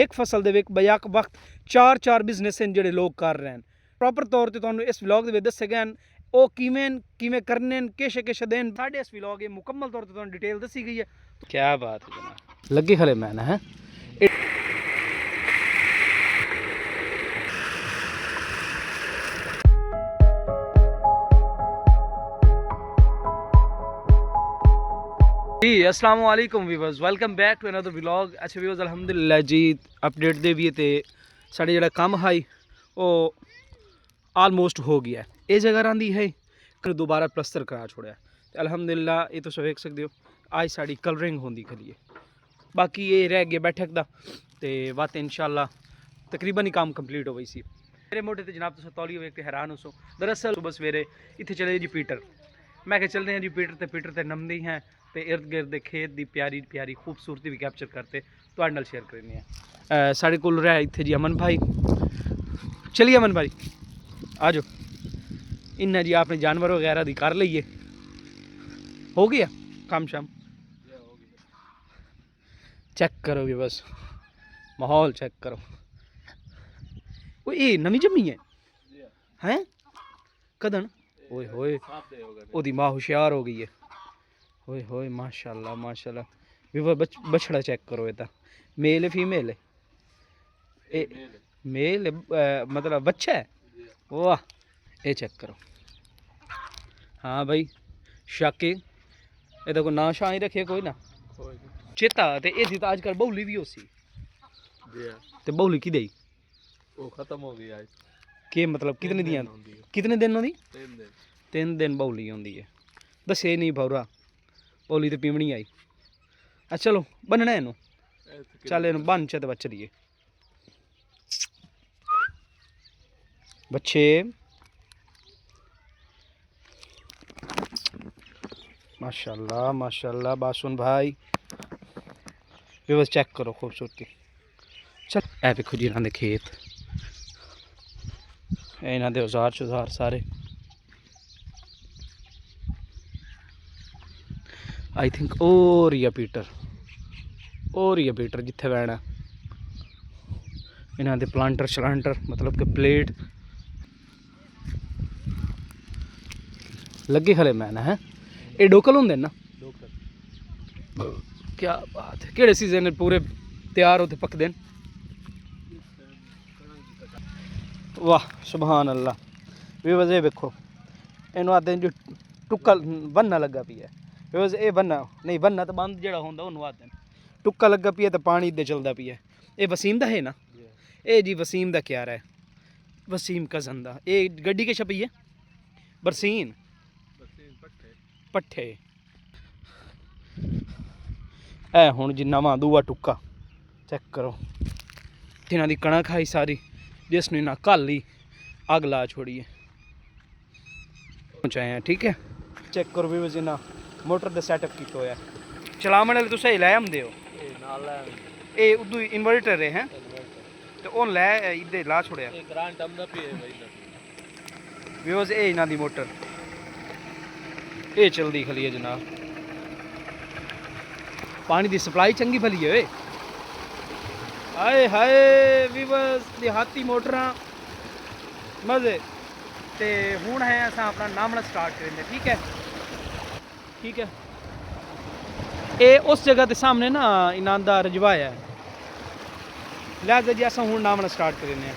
एक फसल ਦੇ ਵਿੱਚ ਬਯਕ ਵਕਤ 4 ਬਿਜ਼ਨਸ ਹਨ ਜਿਹੜੇ ਲੋਕ ਕਰ ਰਹੇ ਹਨ। ਪ੍ਰੋਪਰ ਤੌਰ ਤੇ ਤੁਹਾਨੂੰ ਇਸ ਵਲੌਗ ਦੇ ਵਿੱਚ ਦੱਸੇ ਗਏ ਹਨ ਉਹ ਕਿਵੇਂ ਕਰਨੇ ਨੇ ਕਿਸ਼ ਦੇਣ। ਸਾਡੇ ਇਸ ਵਲੌਗ ਇਹ ਮੁਕੰਮਲ ਤੌਰ ਤੇ ਤੁਹਾਨੂੰ ਡਿਟੇਲ ਦੱਸੀ ਗਈ ਹੈ। ਕੀ ਬਾਤ ਹੈ ਜਨਾਬ, ਲੱਗੇ ਖਲੇ ਮੈਂ ਨਾ ਹੈ जी अस्सलाम वालेकुम viewers, welcome back to another vlog. अच्छा व्यूअर्स, अल्हम्दुलिल्लाह जी अपडेट दे भी ते साढ़े जड़ा काम है वो आलमोस्ट हो गया है। ये जगह आँदी है दोबारा प्लस्तर करा छोड़ा तो अल्हम्दुलिल्लाह ये तुम वेख सकते हो आज साड़ी कलरिंग होंदी खली है। बाकी ये रह गया बैठक का तो बात इंशाल्लाह तकरीबन ही काम कंप्लीट हो गई सी। मेरे मोटे तो जनाब तुम तौली वेख के हैरान हो। दरअसल सुबह सवेरे इतने चले जी पीटर, मैं क्या चलते हैं जी पीटर ते नमदी हैं तो इर्द गिर्द खेत की प्यारी खूबसूरती भी कैप्चर करते तो शेयर करनी है। साढ़े को रहा इतने जी अमन भाई, चलिए अमन भाई आ जाओ। इन्हें जी आपने जानवर वगैरह दी कर लीए, हो गया काम शाम? चेक करो भी बस माहौल चेक करो। वो ये नवी जमी है हैं कदन ओए होए ओदी माँ होशियार हो गई है। ओए होए माशाल्लाह माशाल्लाह। भी वो बछड़ा चेक करो, ये मेल है फीमेल है? मेल मतलब बच्चा है। वाह ये चेक करो। हाँ भाई शाके ये तो कोई ना शाह ही रखे कोई ना चेता ते ये तो आजकल बहुली भी हो सी ते बहुली की दई वो खत्म हो गई आज। के मतलब कितने दियां कितने दिन होंदी? 3 दिन बहुली होंदी है। दसे नहीं भौरा बहुली तो पीवनी आई। अच्छा चलो बनना इनू, चल इन बन च बच दिए बच्चे। माशाल्लाह माशाल्लाह बासुन भाई ये बस चेक करो खूबसूरती। चल ए देखो जी इन्होंने खेत इन्हों के औजार सारे आई थिंक और ही पीटर जिथे बैठना इन्हों के प्लांटर शलांटर मतलब कि प्लेट लगे खले मैं ना है। ये डोकल होंगे ना? क्या बात है। केड़े सीजन पूरे तैयार होते पकते हैं? वाह सुभान अल्लाह। भी वजह देखो इनू आते जो टुक्का बनना लगा पी है। ये बनना नहीं बनना तो बंद जड़ा होंदा उन्होंने आते हैं टुक्का लगा पी है तो पानी इधर चलता पी है। ये वसीम दा है ना? ये जी वसीम दा क्या है, वसीम कज़न दा। ये गड्डी के छपी है बरसीन पट्ठे ए हुण जी नवा दूआ टुक्का चेक करो। इन्हां दी कणक खाई सारी जिसने ना कल ही अग ला छोड़ी है पहुँचाए हैं। ठीक है चेक करो भी वजना मोटर का सैटअप किया होया चलावन वाले तुम लै आंदे हो ये उदू इन्वर्टर है तो उन लै इधर ला छोड़िया व्यूअर्स। ये इन्हां दी मोटर ये चलती खली है जनाब। पानी की सप्लाई चंगी भली है। हाय हाय व्यूअर्स देहाती मोटर मजे ते हुण है अस अपना नामना स्टार्ट करेंगे। ठीक है ये उस जगह के सामने ना इन्हां दा रजवाया है लिहाजा जी अस हुण नामना स्टार्ट करेंगे।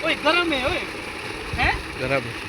ओए गरम है ओए हैं गरम है।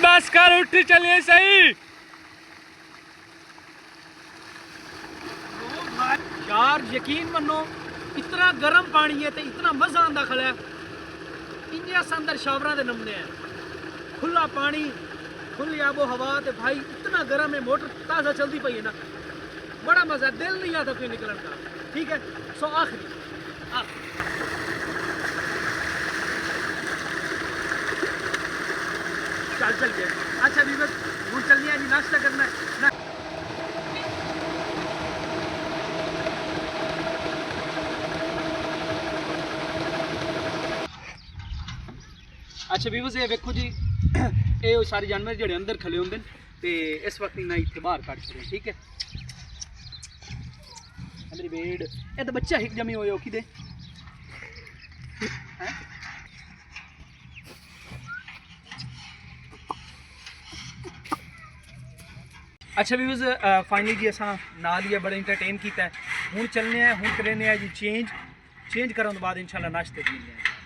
बस कर उठी चलिए सही यार यकीन मनो इतना गर्म पानी है तो इतना मज़ा आंदा खड़ा इंजे अस अंदर शावरां दे नमने हैं खुला पानी खुली आबो हवा तो भाई इतना गर्म है मोटर ताज़ा चलती पई है ना बड़ा मज़ा दिल नहीं आता कोई निकलने का ठीक है सो आखिरी चल गए अच्छा भी बस हूँ चलनी है जी नाश्ता करना है ना अच्छा भी बस ये देखो जी ये सारे जानवर जो अंदर खले होंगे ते इस वक्त इन्हें इतने बाहर कट छड़े ठीक है मेरी भेड़ ये तो बच्चा हिक जमी हुए कि अच्छा भी फाइनली जी असा नाल ही बड़ा इंटरटेन किया है हूँ चलने हैं हूँ करने जी चेंज करने तो बाद इंशाल्लाह नाश्ते मिलने हैं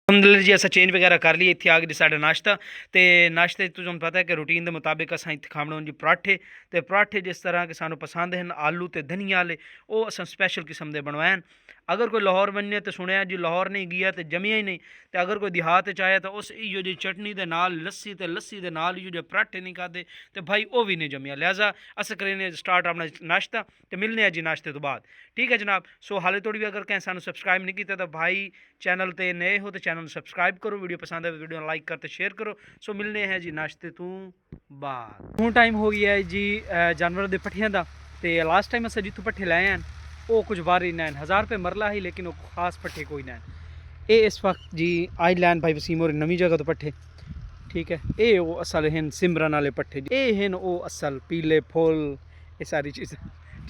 अलहमदुलिल्लाह जी असा चेंज वगैरह कर लिए इतने आ गए साढ़ा नाश्ता तो नाश्ते तुझे पता है कि रूटीन के मुताबिक असा इतने खाने जी पराठे तो पराठे जिस तरह के सानू पसंद हैं आलू तो धनिया वाले वो असा स्पैशल किस्म के बनवाए अगर कोई लाहौर बनने तो सुनिया जी लाहौर नहीं गया तो जमिया ही नहीं तो अगर कोई देहात आया तो उस इो जी चटनी के नाल लस्सी तो लस्सी के नाल इो जो पराठे नहीं खाते तो भाई वो भी नहीं जमिया लिहाजा अस करें स्टार्ट अपना नाश्ता तो मिलने जी नाश्ते तो बाद ठीक है जनाब सो हाले थोड़ी भी अगर कहीं सानू सब्सक्राइब नहीं किया तो भाई चैनल पर नए हो तो चैनल सब्सक्राइब करो वीडियो पसंद है वीडियो लाइक करते शेयर करो सो मिलने हैं जी नाश्ते तो बाद हूँ टाइम हो गया है जी जानवर के पट्ठियां का तो लास्ट टाइम अस जितों पट्ठे लाए हैं वो कुछ बार ही नैन 1000 रुपये मरला ही लेकिन वो खास पट्ठे कोई नैन ये इस वक्त जी आज लैन भाई वसीम और नवी जगह तो पट्ठे ठीक है ये वो असल हैं सिमरन वाले पट्ठे ये हैं वो असल पीले फुल ये सारी चीज़ें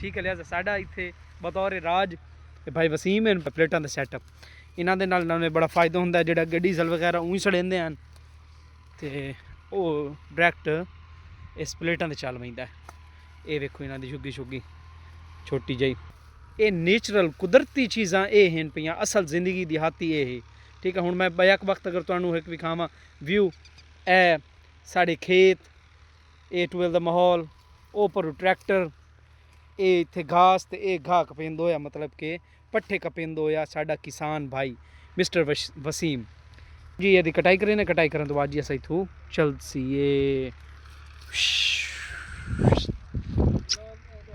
ठीक है लिहाजा साडा इत्थे बतौर राज भाई वसीम है प्लेटां का सैटअप इन्हां दे नाल बड़ा फायदा होंदा है जिहड़ा कि डीजल वगैरह ऊँ सड़ेंदे हैं तो वो डायरैक्ट इस प्लेटां ते चल पैंदा है ये वेखो इन्हां दी झुग्गी झुग्गी छोटी जी ये नेचुरल कुदरती चीज़ां ये हैं पियां असल जिंदगी देहाती ये है ठीक है हुण मैं बैक वक्त अगर तुहानूं एक विखावां व्यू ए साढ़े खेत ए टूवेल दा माहौल ओ पर ट्रैक्टर ये इत्थे घास ते ये घाह कपेंदो होया मतलब कि पट्ठे कपेंदो होया साडा किसान भाई मिस्टर वसीम जी यदि कटाई करें ना कटाई करने तो बाद जी अस इत्थों चल सी ये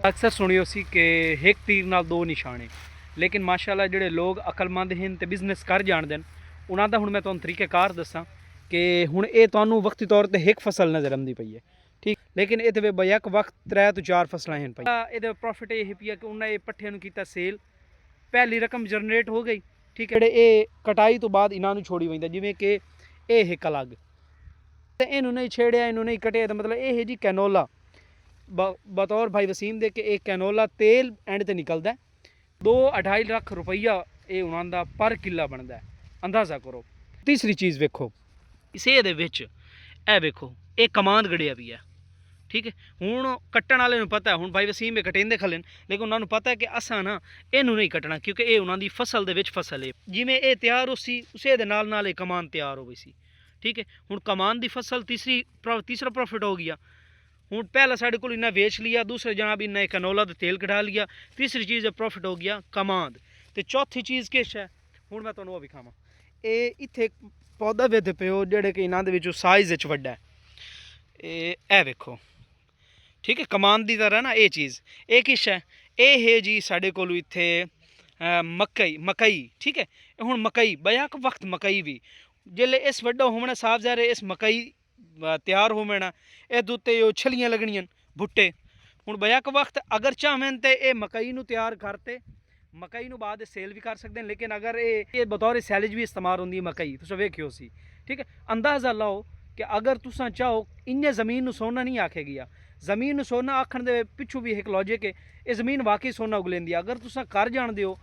अक्सर सुनियो सी कि एक तीर नाल दो निशाने लेकिन माशाल्लाह जिहड़े लोग अकलमंद हैं तो बिजनेस कर जानते हैं उन्हां दा हुण मैं तुहानूं तरीक़ेकार दसां कि हुण ये तुहानूं वक्ती तौर पर एक फसल नज़र आती पई है ठीक लेकिन ये बैक वक्त 3 तो 4 फसलां हैं पई ये प्रॉफिट ये पिया कि उन्हें पट्ठे कीता सेल पहली रकम जनरेट हो गई ठीक है ये कटाई तो बाद इन्हों छोड़ी वही जिमें कि ये एक अलग तो इनू नहीं छेड़िया इनू नहीं कटिया तो मतलब ये है जी कैनोला बतौर भाई वसीम दे के एक कैनोला तेल एंड ते निकलता है 2-2.5 लाख रुपया ये उन्होंने पर किला बनता है अंदाज़ा करो तीसरी चीज़ वेखो इसे ए वेखो ये कमांद गड़िया भी है ठीक है हूँ कट्टन वाले पता है हूँ भाई वसीम में कटेंदे खलन लेकिन उन्होंने पता है कि असा ना इनू नहीं कटना क्योंकि ये उन्होंने फसल दे विच फसल है जिमें ये तैयार हो सी उसे दे नाल ये कमान तैयार हो गई सी ठीक है हूँ कमान की फसल तीसरा प्रॉफिट हो गया हूँ पहला साढ़े को इन्हें बेच लिया दूसरे जनाब इन्हें कैनोला तो तेल कढ़ा लिया तीसरी चीज़ प्रॉफिट हो गया कमांद तो चौथी चीज़ किश है हूँ मैं तुम्हें वो विखावा ये इत्थे पौधा वेद पे जेह्ड़े कि इन्हों के साइज़ वड्डा है ए वेखो ठीक है कमान की तरह ना ये चीज़ ये किश है जी साढ़े को इत्थे मकई ठीक है हूँ मकई बयाक वक्त मकई भी जिले इस वड्डा होना साफ ज़ाहिर इस मकई तैयार होना ये दुते छलियाँ लगनियां भुट्टे हूँ बयाक वक्त अगर चाहें तो ये मकई नूं तैयार करते मकई नूं बाद सेल भी कर सकते हैं लेकिन अगर ये बतौर सैलेज भी इस्तेमाल होंगी मकई तुस वेखियो सी ठीक है अंदाज़ा लाओ कि अगर तुसा चाहो इन्ने ज़मीन नूं सोना नहीं आखे गया ज़मीन नूं सोना आखण दे पिछू भी एक लॉजिक है ये ज़मीन वाकई सोना उगलेंदी अगर तुसा कर जानते हो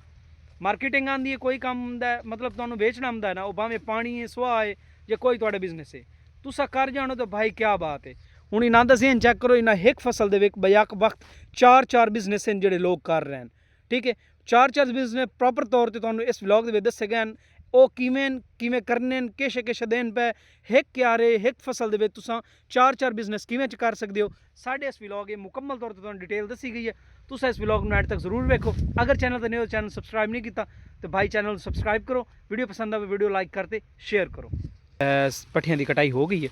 मार्केटिंग आती है कोई काम आंदा मतलब तुहानूं बेचना आंदा है ना वो भावें पानी है सुहा है या कोई तुहाडा बिजनेस है तुसा कर जानो तो भाई क्या बात है हूँ इन्हां दा ज़हन चेक करो इन्हां एक फसल दे विच बयाक वक्त 4 बिजनेस हैं जिहड़े लोग कर रहे हैं ठीक है 4 बिजनेस प्रॉपर तौर पर तुहानूं इस व्लॉग दे दस्से गए वो किवें करने किश देन पे एक क्यारे एक फसल दे तुसां 4 बिजनेस किवें कर सकते हो साढ़े इस व्लॉग मुकम्मल तौर पर तुहानूं डिटेल दसी गई है तुस इस व्लॉग में एंड तक जरूर देखो। अगर चैनल तो नहीं हो चैनल सबसक्राइब नहीं किया तो भाई चैनल सबसक्राइब करो, वीडियो पसंद आए वीडियो लाइक करते शेयर करो। पट्ठियां की कटाई हो गई है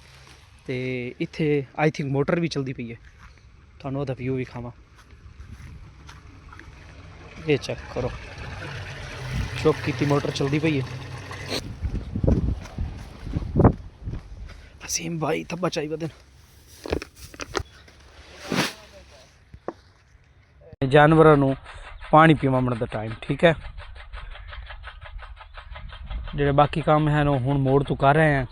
तो इत्थे आई थिंक मोटर भी चलती पई है, थानू ओहदा व्यू भी खावा। ये चेक करो, चुप की मोटर चलती पई है। हसीम भाई थब्बा चाई बदन जानवरों नू पानी पीवाण दा टाइम, ठीक है। ਜਿਹੜੇ ਬਾਕੀ ਕੰਮ ਹਨ ਉਹ ਹੁਣ ਮੋੜ ਤੋਂ ਕਰ ਰਹੇ ਹਾਂ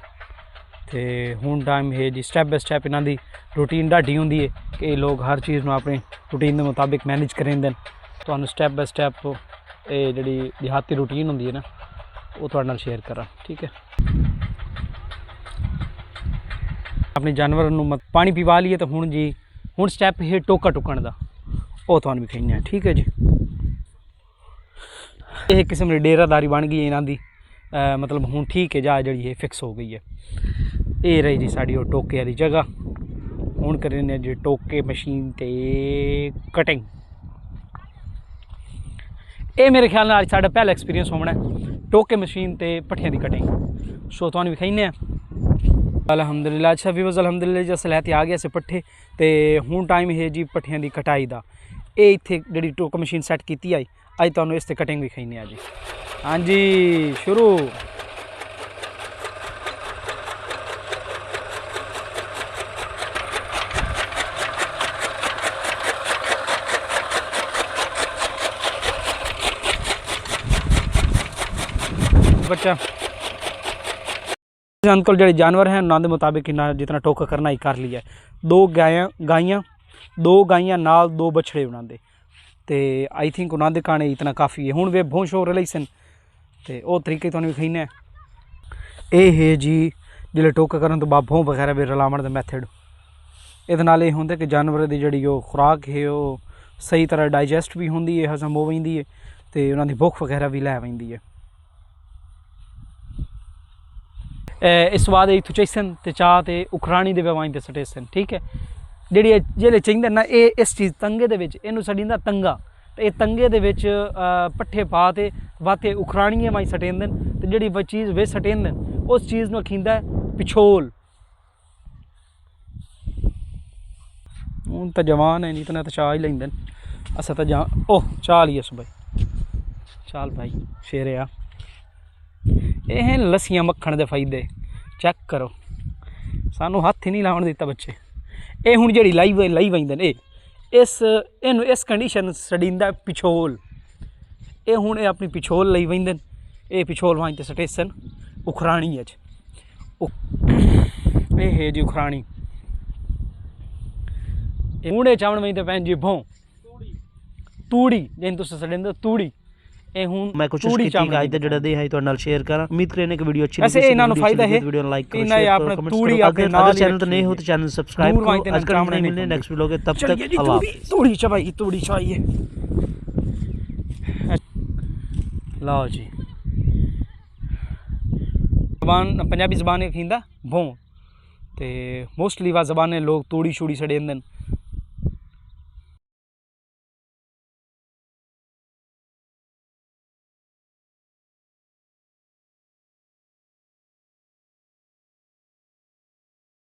ਤੇ ਹੁਣ ਟਾਈਮ ਹੈ ਜੀ ਸਟੈਪ ਬਾਈ ਸਟੈਪ ਇਹਨਾਂ ਦੀ ਰੂਟੀਨ ਢਾਡੀ ਹੁੰਦੀ ਹੈ ਕਿ ਇਹ ਲੋਕ ਹਰ ਚੀਜ਼ ਨੂੰ ਆਪਣੀ ਰੂਟੀਨ ਦੇ ਮੁਤਾਬਿਕ ਮੈਨੇਜ ਕਰਿੰਦੇ ਨੇ। ਤੁਹਾਨੂੰ ਸਟੈਪ ਬਾਈ ਸਟੈਪ ਇਹ ਜਿਹੜੀ ਦਿਹਾਤੀ ਰੂਟੀਨ ਹੁੰਦੀ ਹੈ ਨਾ ਉਹ ਤੁਹਾਡੇ ਨਾਲ ਸ਼ੇਅਰ ਕਰਾਂ, ਠੀਕ ਹੈ। ਆਪਣੇ ਜਾਨਵਰਾਂ ਨੂੰ ਪਾਣੀ ਪਿਵਾ ਲਈਏ ਤਾਂ ਹੁਣ ਜੀ ਹੁਣ ਸਟੈਪ ਹੈ ਟੋਕਾ ਟੁਕਣ ਦਾ, ਉਹ ਤੁਹਾਨੂੰ ਵੀ ਖਿੱਚਣਾ, ਠੀਕ ਹੈ ਜੀ। ਇਹ ਕਿਸਮ ਦੀ ਡੇਰਾਦਾਰੀ ਬਣ ਗਈ ਇਹਨਾਂ ਦੀ, मतलब हूँ ठीक है जा जी फिक्स हो गई है। ये रही जी साड़ी वो टोके वाली जगह। हूँ करें जी टोके मशीन ते कटिंग। ये मेरे ख्याल नाल साडा पहला एक्सपीरियंस होना है टोके मशीन ते पट्ठियां दी कटिंग। सो तुहानू विखाइने अलहमदुलिल्लाह। अच्छा व्यूअर्स अलहमदुलिल्लाह जी असल आ गया से पट्ठे ते हूँ टाइम है जी पट्ठियां दी कटाई दा। ये इत्थे जिहड़ी टोका मशीन सैट कीती आई अज तुहानू इस ते कटिंग विखाइने आ जी। हाँ जी शुरू। बच्चा अंकल जो जानवर हैं उन्होंने मुताबिक इन्ना जितना टोका करना ही कर लिया। दो गाइयां नाल दो बछड़े उन्होंने ते आई थिंक उन्होंने काने इतना काफ़ी है। हुण वे भों शोर रही सन ते वो तरीके तुहानू विखाइने। ये है जी जिहड़े टोका करन तो बाद भों वगैरह भी रलावण दा मैथड। इहदे नाल ये हुंदा कि जानवर दी जिहड़ी वो खुराक है वो सही तरह डाइजैस्ट भी होंदी है, हजम हो वैंदी है ते उन्हां दी भुख वगैरह भी लै वैंदी है। इस बाद इत्थों चईसन ते चाह ते उखराणी दे वाई ते सटेसन, ठीक है। जिहड़ी जिहड़े चाहिंदे ना ये इस चीज़ तंगे दे विच इहनूं सड़ींदा तंगा ते ये तंगे दे विच पट्ठे पा ते वाते उखराणीए माई सटेंदे ते जिहड़ी चीज़ विच सटेंदे उस चीज़ नूं आखींदा पिछोल। हूँ तो जवान है नहीं इतना तो चाह ही लेंदे असा तो जा ओह चाह ली भाई चाल भाई शेरे आ। ये हैं लस्सियां मक्खण दे फायदे चेक करो, सानू हथ ही नहीं लाउण दिता बच्चे। ये हुण जिहड़ी लाई वैंदे ने इस कंडीशन सड़ींदा पिछोल। ये हुण ये अपनी पिछोल लई वैंदे ये पिछोल वाई ते सटेसन उखराणी अच। ये है जी उखराणी। हुण ये चावण वैंदे पैन जी भों तूड़ी जिन तुस सड़ेंदे तूड़ी। मैं कोशिश की आज दा जेड़ा दे है तो नाल शेयर करा। उम्मीद करने की वीडियो अच्छी लगी। ऐसे इना नु फायदा है वीडियो लाइक करो शेयर करो कमेंट करो। अगर चैनल तो नहीं हो तो चैनल सब्सक्राइब करो। आज कल मिलने नेक्स्ट वीडियो के तब तक अल्लाह हाफिज़। तूड़ी चबाई तूड़ी चाहिए लाओ जी। जबान पंजाबी जबान खींदा भों ते मोस्टली वा जबाने लोग तूड़ी छूड़ी सड़ेंदे